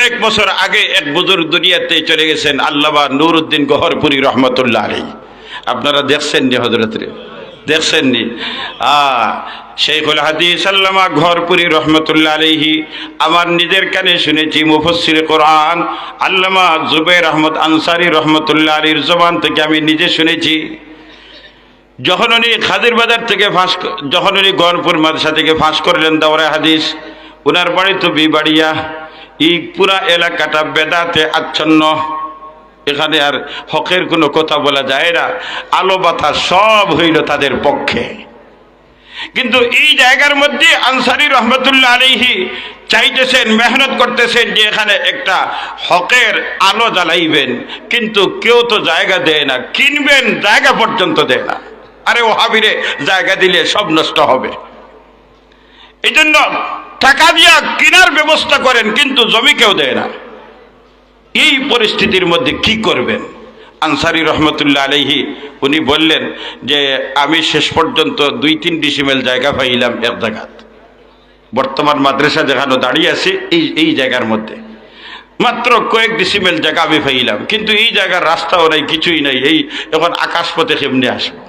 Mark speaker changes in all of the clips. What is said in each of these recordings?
Speaker 1: কয়েক বছর আগে এক বুজুর্গ দুনিয়াতে চলে গেছেন, আল্লামা নুরউদ্দিন গহরপুরি রহমতুল্লাহ আলাইহি। আপনারা দেখছেন নি হযরত রে? দেখছেন নি? শেখুল হাদিস আল্লামা গহরপুরি রহমতুল্লাহ আলাইহি আমার নিজের কানে শুনেছি। মুফাসসির কোরআন আল্লামা জুবাইর আহমদ আনসারী রহমতুল্লাহ আলাইহির জবান থেকে আমি নিজে শুনেছি। যখন উনি খাদির বাজার থেকে যখন উনি গহরপুর মাদ্রাসা থেকে ফাঁস করলেন দাওরায়ে হাদিস, ওনার বাড়ি তো বিবাড়িয়া। এই পুরা এলাকাটা বেদাতে আচ্ছন্ন, এখানে আর হকের কোনো কথা বলা যায় না। আলো বাতাস সব হইল তাদের পক্ষে। কিন্তু এই জায়গার মধ্যে আনসারী রহমতুল্লাহ আলাইহি চাইতেছেন, মেহনত করতেছেন যে এখানে একটা হকের আলো জ্বালাইবেন, কিন্তু কেউ তো জায়গা দেয় না, কিনবেন জায়গা পর্যন্ত দেয় না। আরে ওহাবিরে জায়গা দিলে সব নষ্ট হবে, এই জন্য টাকা দিয়া কেনার ব্যবস্থা করেন, কিন্তু জমি কেউ দেয় না। এই পরিস্থিতির মধ্যে কি করবেন? আনসারী রহমতুল্লাহ আলাইহি উনি বললেন যে আমি শেষ পর্যন্ত 2-3 ডিসিমেল জায়গা পাইলাম এক জায়গা, বর্তমান মাদ্রাসা যেখানে দাঁড়িয়ে আছি এই জায়গার মধ্যে মাত্র কয়েক ডিসিমেল জায়গা আমি পাইলাম, কিন্তু এই জায়গার রাস্তাও নাই, কিছুই নাই। এই এখন আকাশপথে কেমনে আসবো?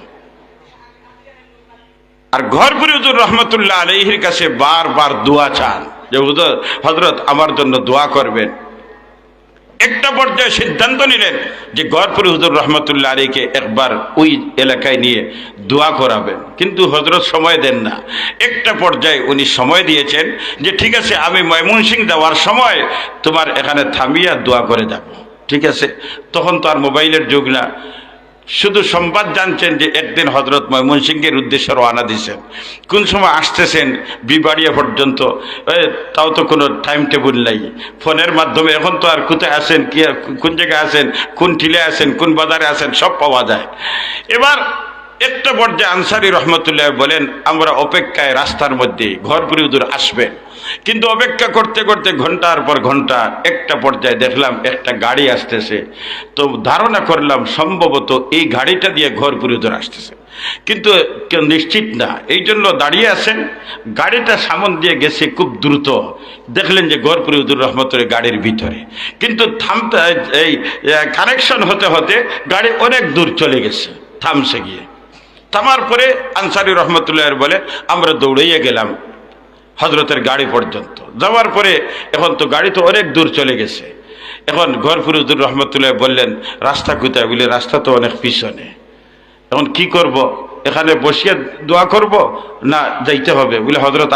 Speaker 1: আর গহরপুরি হুজুর রহমতুল্লাহ আলাইহির কাছে বারবার দোয়া চান যে হুজুর হযরত আমার জন্য দোয়া করবেন। একটা পর্যায়ে সিদ্ধান্ত নিলেন যে গহরপুরি হুজুর রহমতুল্লাহ আলাইহিকে একবার ওই এলাকায় নিয়ে দোয়া করাবেন, কিন্তু হযরত সময় দেন না। একটা পর্যায়ে উনি সময় দিয়েছেন যে ঠিক আছে, আমি ময়মনসিংহ যাওয়ার সময় তোমার এখানে থামিয়া দোয়া করে যাব। ঠিক আছে, তখন তো আর মোবাইলের যুগ না, শুধু সংবাদ জানছেন যে একদিন হযরত ময়মনসিংহের উদ্দেশ্যে রওনা দিয়েছেন, কোন সময় আসতেছেন বিবাড়িয়া পর্যন্ত, তাও তো কোনো টাইম টেবিল নাই। ফোনের মাধ্যমে এখন তো আর কোথায় আছেন, কি কোন জায়গায় আছেন, কোন টিলে আছেন, কোন বাজারে আছেন, সব পাওয়া যায়। এবার একটা পর্যায়ে আনসারী রহমতুল্লাহ বলেন আমরা অপেক্ষায়, রাস্তার মধ্যে গহরপুরি হুজুর আসবেন, কিন্তু অপেক্ষা করতে করতে ঘন্টার পর ঘন্টা একটা পর্যায়ে দেখলাম একটা গাড়ি আসতেছে। তো ধারণা করলাম সম্ভবত এই গাড়িটা দিয়ে গহরপুরি হুজুর আসতেছে, কিন্তু কেউ নিশ্চিত না। এই জন্য দাঁড়িয়ে আছেন, গাড়িটা সামন দিয়ে গেছে খুব দ্রুত। দেখলেন যে গহরপুরি হুজুর রহমতুল্লাহ গাড়ির ভিতরে, কিন্তু থামতে এই কানেকশন হতে হতে গাড়ি অনেক দূর চলে গেছে, থামছে গিয়ে। থামার পরে আনসারী রহমতুল্লাহ বলে আমরা দৌড়াইয়া গেলাম হযরতের গাড়ি পর্যন্ত। যাওয়ার পরে এখন তো গাড়ি তো অনেক দূর চলে গেছে। এখন গহরপুরি হুজুর রহমতুল্লাহ বললেন রাস্তা কোথায়? বলে রাস্তা তো অনেক পিছনে। এখন কি করব? এখানে বসিয়ে দোয়া করব না যাইতে হবে? বলে হযরত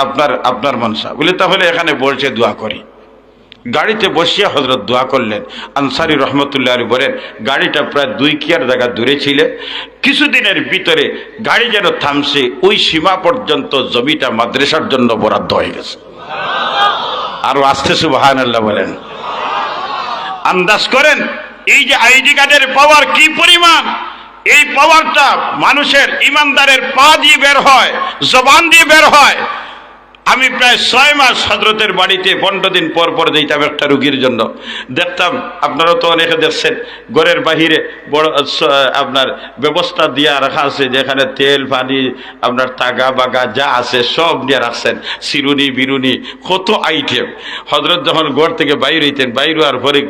Speaker 1: আপনার মনসা। বলে তাহলে এখানে বসে দোয়া করি। গাড়িতে বসিয়া হযরত দোয়া করলেন। আনসারী রহমতুল্লাহ আলাইহি বলেন গাড়িটা প্রায় 2 কিয়ার জায়গা দূরে ছিল, কিছুদিনের ভিতরে গাড়ি যেন থামছে, ওই সীমা পর্যন্ত জমিটা মাদ্রাসার জন্য বরাদ্দ হয়ে গেছে। আরো আস্তে সুবহানাল্লাহ বলেন। আন্দাজ করেন এই যে আইডি কার্ডের পাওয়ার কি পরিমাণ। এই পাওয়ারটা মানুষের ইমানদারের পা দিয়ে বের হয়, জবান দিয়ে বের হয়। আমি প্রায় 6 মাস হযরতের বাড়িতে 15 দিন পর পর যেতাম একটা রুগীর জন্য। দেখতাম, আপনারা তো অনেকে দেখছেন, ঘরের বাহিরে বড় আপনার ব্যবস্থা দিয়া রাখা আছে, যেখানে তেল পানি আপনার তাগা বাগা যা আছে সব নিয়ে রাখছেন, চিরুনি বিরুনি কত আইটেম। হযরত যখন ঘর থেকে বাইর হইতেন, বাইর হওয়ার পরে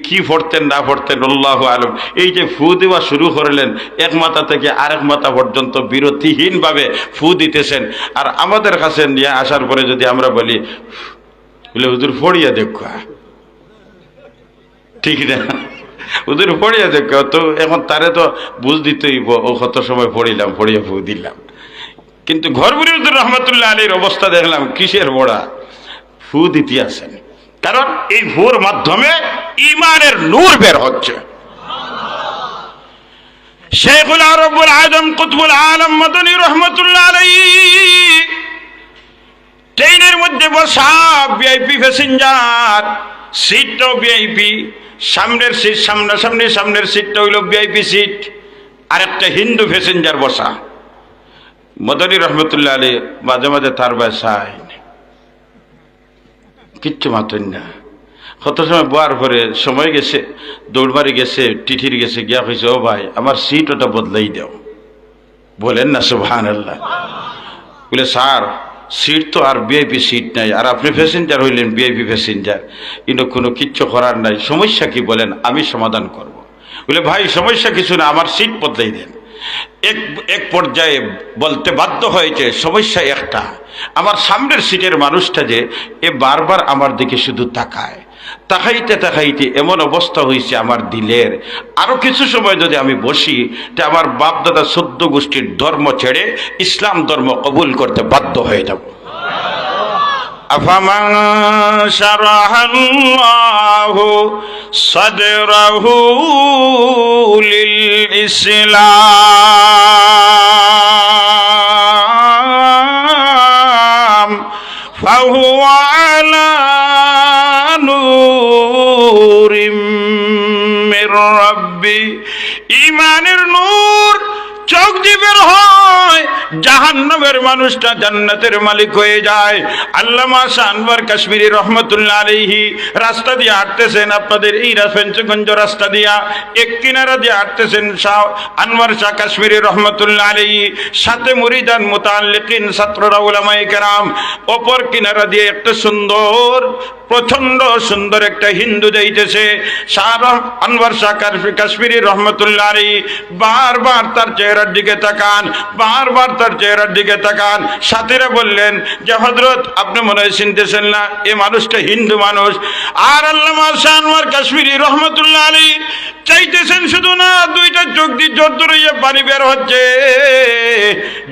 Speaker 1: কি পড়তেন না পড়তেন আল্লাহু আলম, এই যে ফু দেওয়া শুরু করলেন, এক মাথা থেকে আরেক মাথা পর্যন্ত বিরতিহীনভাবে ফু দিতেছেন। আর আমাদের কাছে নিয়ে আসার পরে যদি আমরা বলি বলে হুজুর পড়িয়া দেখো, ঠিক না? হুজুর পড়িয়া দেখো, তো এখন তারে তো বুঝ দিতেই ও কত সময় পড়িলাম, পড়িয়া ফু দিলাম। কিন্তু গহরপুরি হুজুর রহমতুল্লাহ আলাইহির অবস্থা দেখলাম কিসের বড়া, ফু দিতে আছেন। কারণ এই ফুর মাধ্যমে ঈমানের নূর বের হচ্ছে। শেখুল আরবুল আজম কুতুবুল আলম মাদানী রাহমাতুল্লাহ আলাইহি ট্রেনের মধ্যে বসা, ভিআইপি প্যাসেঞ্জার, সিটটাও ভিআইপি, সামনের সিট সামনাসামনি, সামনের সিটটা হইল ভিআইপি সিট, আর একটা হিন্দু প্যাসেঞ্জার বসা। মাদানী রাহমাতুল্লাহ আলাইহি মাঝে মাঝে তার বাসায় কিচ্ছু মাতেন না। কত সময় বোয়ার পরে সময় গেছে, দৌড়বাড়ি গেছে, টিঠির গেছে, গিয়া কইছে ও ভাই আমার সিট ওটা বদলাই দাও। বলেন না সুবহানাল্লাহ। বলে স্যার সিট তো আর ভিআইপি সিট নাই, আর আপনি প্যাসেঞ্জার হইলেন ভিআইপি প্যাসেঞ্জার, কিন্তু কোনো কিচ্ছু করার নাই। সমস্যা কি বলেন, আমি সমাধান করব। বলে ভাই সমস্যা কিছু না, আমার সিট বদলাই দেন। এক পর্যায়ে বলতে বাধ্য হয়েছে সমস্যা একটা, আমার সামনের সিটের মানুষটা যে বারবার আমার দিকে শুধু তাকায়, তাকাইতে তাকাইতে এমন অবস্থা হয়েছে আমার দিলের, আরো কিছু সময় যদি আমি বসি তা আমার বাপ দাদা 14 গোষ্ঠীর ধর্ম ছেড়ে ইসলাম ধর্ম কবুল করতে বাধ্য হয়ে যাব। আফামান শারাহাল্লাহু সাদরাহু লিল ইসলাম ফাহুয়া আলা নূরিম মির রাব্বি। ঈমানের নূর চোখ দিয়ে বের হয়, জাহান্নামের মানুষটা জান্নাতের মালিক হয়ে যায়। আল্লামা শাহ আনওয়ার কাশ্মীরি রহমতুল্লাহ আলাইহি রাস্তা দিয়ে হাঁটতেছেন, আপনাদের এই পঞ্চগঞ্জ রাস্তা দিয়া এক কিনারা দিয়ে হাঁটতেছেন শাহ আনওয়ার শাহ কাশ্মীরি রহমতুল্লাহ আলাইহি, সাথে মুরিদান মুতাআল্লিকিন ছাত্ররা উলামায়ে কেরাম। অপর কিনারা দিয়ে একটা সুন্দর, প্রচন্ড সুন্দর একটা হিন্দু যাইতেছে। শাহ আনওয়ার শাহ কাশ্মীরি রহমতুল্লাহ আলাইহি বারবার তার চেহারার দিকে তাকান, বারবার তার চেহারার দিকে তাকান। সাথীরা বললেন যে হযরত আপনি মনে হয় চিনতেছেন না, এ মানুষটা হিন্দু মানুষ। আর আল্লামা শাহ আনওয়ার কাশ্মীরি রহমতুল্লাহ আলাইহি চাইতেছেন শুধু না, দুইটা চোখ দিয়ে জোর ধরে পানি বের হচ্ছে।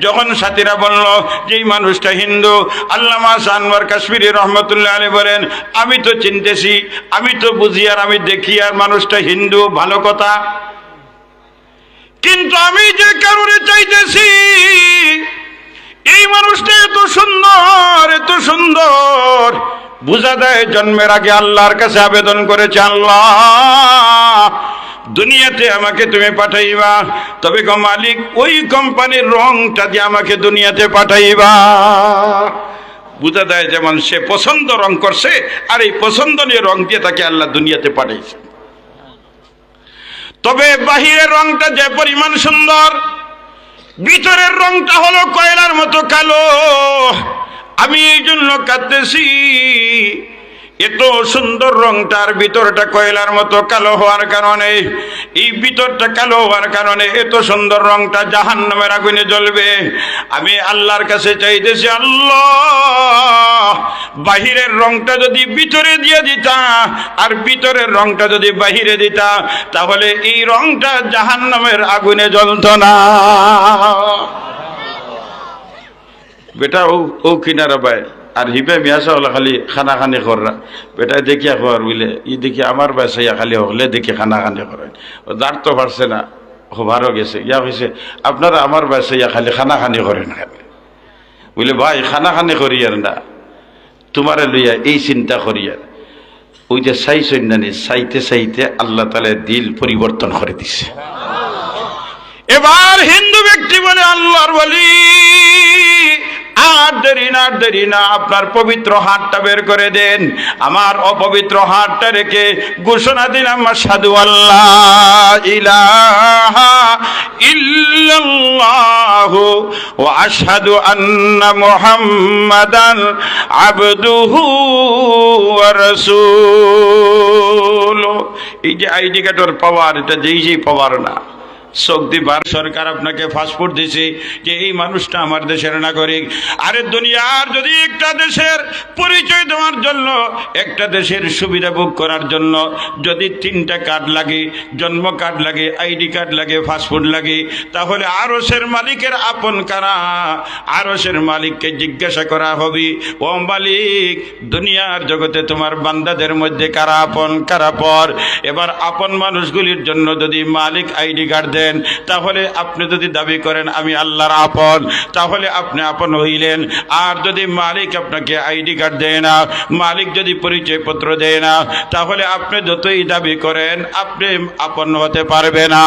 Speaker 1: যখন সাথীরা বলল যে এই মানুষটা হিন্দু, আল্লামা শাহ আনওয়ার কাশ্মীরি রহমতুল্লাহ আলাইহি বলেন আমি তো চিনতেছি, আমি তো বুঝি আর আমি দেখি আর মানুষটা হিন্দু, ভালো কথা, কিন্তু আমি যে কারণে চাইতেছি এই মানুষটা এত সুন্দর, এত সুন্দর, বুঝা দেয় জন্মের আগে আল্লাহর কাছে আবেদন করেছে, আল্লাহ দুনিয়াতে আমাকে তুমি পাঠাইবা, তবে গো মালিক ওই কোম্পানির রংটা দিয়ে আমাকে দুনিয়াতে পাঠাইবা। বুঝা দেয় যেমন সে পছন্দ রং করছে, আর এই পছন্দনীয় রং দিয়ে তাকে আল্লাহ দুনিয়াতে পাঠাইছে। তবে বাহিরের রংটা যে পরিমাণ সুন্দর, ভিতরের রংটা হলো কয়লার মতো কালো। আমি এই জন্য কাঁদতেছি, এত সুন্দর রংটার ভিতরটা কয়লার মতো কালো হওয়ার কারণে, এই ভিতরটা কালো হওয়ার কারণে এত সুন্দর রংটা জাহান্নামের আগুনে জ্বলবে। আমি আল্লাহর কাছে চাইতেছি, আল্লাহ বাহিরের রংটা যদি ভিতরে দিয়ে দিতা আর ভিতরের রংটা যদি বাহিরে দিতা, তাহলে এই রংটা জাহান্নামের আগুনে জ্বলত না। বেটা ও কিনারা ভাই আর হিবে মিয়াসা হলে খালি খানা খানি করা, বেটা দেখিয়া খোয়ার বুঝলে ই দেখি আমার বাসাইয়া খালি হলে দেখি খানা খানি করেন, ও দাঁড় তো পারছে না, ভারও গেছে, ইয়া হয়েছে আপনারা আমার বাসাইয়া খালি খানা খানি করেন খালি, বুঝলে ভাই খানা খানি করিয়ার না, তোমারে লইয়া এই চিন্তা করিয়ার। ওই যে চাইছেন জানি, চাইতে চাইতে আল্লাহ তাআলা দিল পরিবর্তন করে দিছে। এবার হিন্দু ব্যক্তি বলে আল্লাহর ওয়ালি, আর দেরি না, দেরি না, আপনার পবিত্র হাতটা বের করে দেন। আমার অপবিত্র হাতটা রেখে ঘোষণা দিলাম, আশহাদু আল্লাহ ইলাহা ইল্লাল্লাহু ওয়া আশহাদু আন্না মুহাম্মাদান আবদুহু ওয়া রাসূলুহু। এই যে আইডি কার্ডের পাওয়ার, এটা যেই পাওয়ার না, সৌদিবার সরকার আপনাকে পাসপোর্ট দিছে যে এই মানুষটা আমার দেশের নাগরিক। আরে দুনিয়ার যদি একটা দেশের পরিচয় দেওয়ার জন্য, একটা দেশের সুবিধা ভোগ করার জন্য যদি 3টা কার্ড লাগে, জন্ম কার্ড লাগে, আইডি কার্ড লাগে, পাসপোর্ট লাগে, তাহলে আরশের মালিকের আপন কারা? আরশের মালিককে জিজ্ঞাসা করা হবে, ও মালিক দুনিয়ার জগতে তোমার বান্দাদের মধ্যে কারা আপন কারা পর? এবার আপন মানুষগুলির জন্য যদি মালিক আইডি কার্ড দেন, তাহলে আপনি যদি দাবি করেন আমি আল্লাহর আপন, তাহলে আপনি আপন হইলেন। আর যদি মালিক আপনাকে আইডি কার্ড দেয় না, মালিক যদি পরিচয় পত্র দেয় না, তাহলে আপনি যতই দাবি করেন আপনি আপন হতে পারবে না।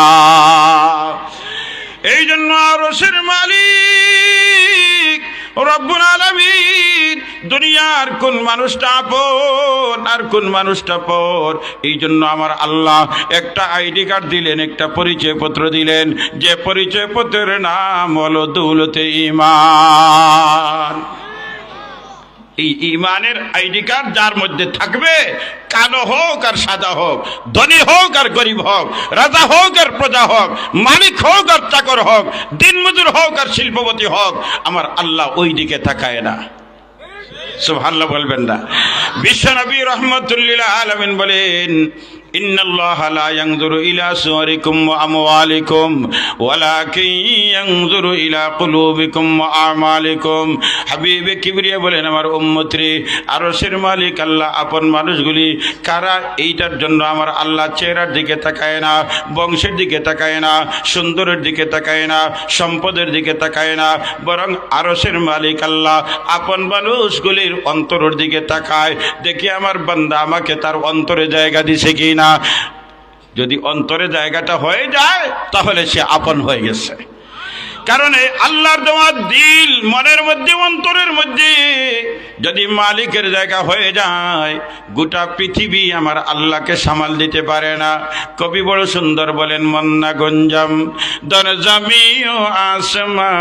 Speaker 1: এই জন্য আরশের মালিক রব্বুল আলামিন দুনিয়ার কোন মানুষটা আপন আর কোন মানুষটা পর, এই জন্য আমার আল্লাহ একটা আইডি কার্ড দিলেন, একটা পরিচয় পত্র দিলেন, যে পরিচয় পত্রের নাম হলো দৌলতে ঈমান। এই ইমানের আইডি কার্ড যার মধ্যে থাকবে, কালো হোক আর সাদা হোক, ধনী হোক আর গরিব হোক, রাজা হোক আর প্রজা হোক, মালিক হোক আর চাকর হোক, দিনমজুর হোক আর শিল্পপতি হোক, আমার আল্লাহ ওই দিকে তাকায় না। সুবহানাল্লাহ বলবেন না? বিশ্বনবী রাহমাতুল লিল আলামিন বলেন, ইন্নাল্লাহা লা ইয়ানজুরু ইলা সুওয়ারিকুম ওয়া আমওয়ালিকুম ওয়ালাকিন ইয়ানজুরু ইলা কুলুবিকুম ওয়া আমালিকুম। হাবিবে কিবরিয়া বলেন, আমার উম্মতরে, আরশের মালিক আল্লাহ আপন মানুষগুলি কারা এইটার জন্য আমার আল্লাহ চেহারার দিকে তাকায় না, বংশের দিকে তাকায় না, সুন্দরের দিকে তাকায় না, সম্পদের দিকে তাকায় না, বরং আরশের মালিক আল্লাহ আপন মানুষগুলির অন্তরের দিকে তাকায়, দেখি আমার বান্দা আমাকে তার অন্তরে জায়গা দিছে কি না। যদি অন্তরে জায়গাটা হয়ে যায় তাহলে সে আপন হয়ে গেছে। কারণ এই আল্লাহর দেওয়া দিল, মনের মধ্যে, অন্তরের মধ্যে যদি মালিকের জায়গা হয়ে যায়, গোটা পৃথিবী আমার আল্লাহকে সামাল দিতে পারে না। কবি বড় সুন্দর বলেন, মন্না গঞ্জাম দর জমিও আসমা,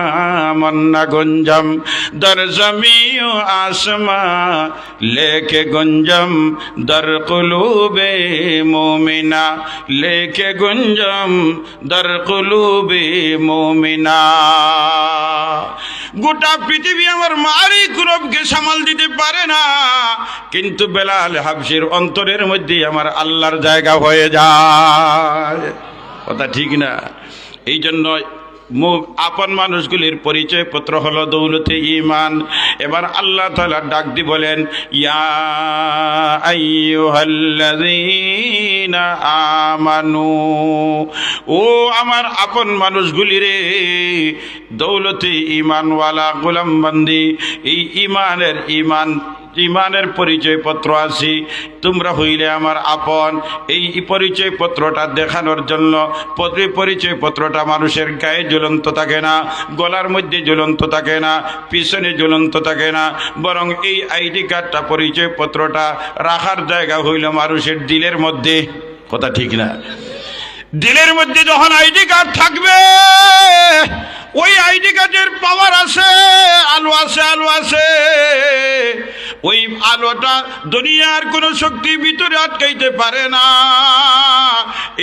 Speaker 1: মন্না গঞ্জাম দর জমিও আসমা, লেকে গঞ্জাম দর কুলুবে মুমিনা, লেকে গঞ্জাম দর কুলুবে মুমিনা। গোটা পৃথিবী আমার মালিক রবকে সামাল দিতে পারে না, কিন্তু বেলাল হাবশির অন্তরের মধ্যে আমার আল্লাহর জায়গা হয়ে যায়। কথা ঠিক না? এই জন্য আপন মানুষগুলির পরিচয় পত্র হলো দৌলতে ঈমান। এবার আল্লাহ তাআলা ডাক দি বলেন, ইয়া আইয়ুহাল্লাযীনা আমানু, ও আমার আপন মানুষগুলি রে, দৌলতে ঈমানওয়ালা গোলাম বান্দি, এই ইমানের পরিচয় পত্র আছে, তোমরা হইলে আমার আপন। এই পরিচয় পত্রটা দেখানোর জন্য, পরিচয় পত্রটা মানুষের গায়ে ঝুলন্ত থাকে না, গলার মধ্যে ঝুলন্ত থাকে না, পিছনে ঝুলন্ত থাকে না, বরং এই আইডি কার্ডটা, পরিচয় পত্রটা রাখার জায়গা হইল মানুষের দিলের মধ্যে। কথা ঠিক না? দিলের মধ্যে যখন আইডি কার্ড থাকবে, ওই আইডি কার্ডের পাওয়ার আছে, আলো আছে, আলো আছে। ওই আলোটা দুনিয়ার কোনো শক্তি ভিতরে আটকাইতে পারে না।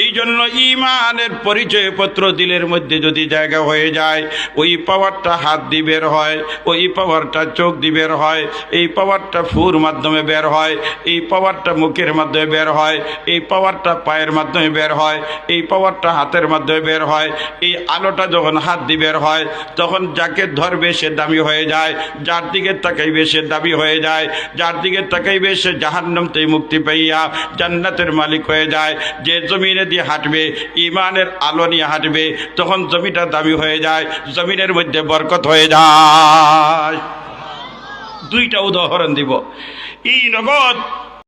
Speaker 1: এই জন্য ইমানের পরিচয় পত্র দিলের মধ্যে যদি জায়গা হয়ে যায়, ওই পাওয়ারটা হাত দিয়ে বের হয়, ওই পাওয়ারটা চোখ দিয়ে বের হয়, এই পাওয়ারটা ফুর মাধ্যমে বের হয়, এই পাওয়ারটা মুখের মাধ্যমে বের হয়, এই পাওয়ারটা পায়ের মাধ্যমে বের হয়, এই পাওয়ারটা হাতের মাধ্যমে বের হয়। এই আলোটা যখন হাত দিয়ে বের হয়, তখন যাকে ধরবে সে দামি হয়ে যায়, যার দিকে তাকাইবে সে দামি হয়ে যায়, যার দিকে তাকাইবে সে জাহান্নাম থেকে মুক্তি পাইয়া জান্নাতের মালিক হয়ে যায়। যে জমিনে দিয়ে হাঁটবে, ইমানের আলো নিয়ে হাঁটবে, তখন জমিটা দামি হয়ে যায়, জমিনের মধ্যে বরকত হয়ে যায়। দুইটা উদাহরণ দিব। এই নগদ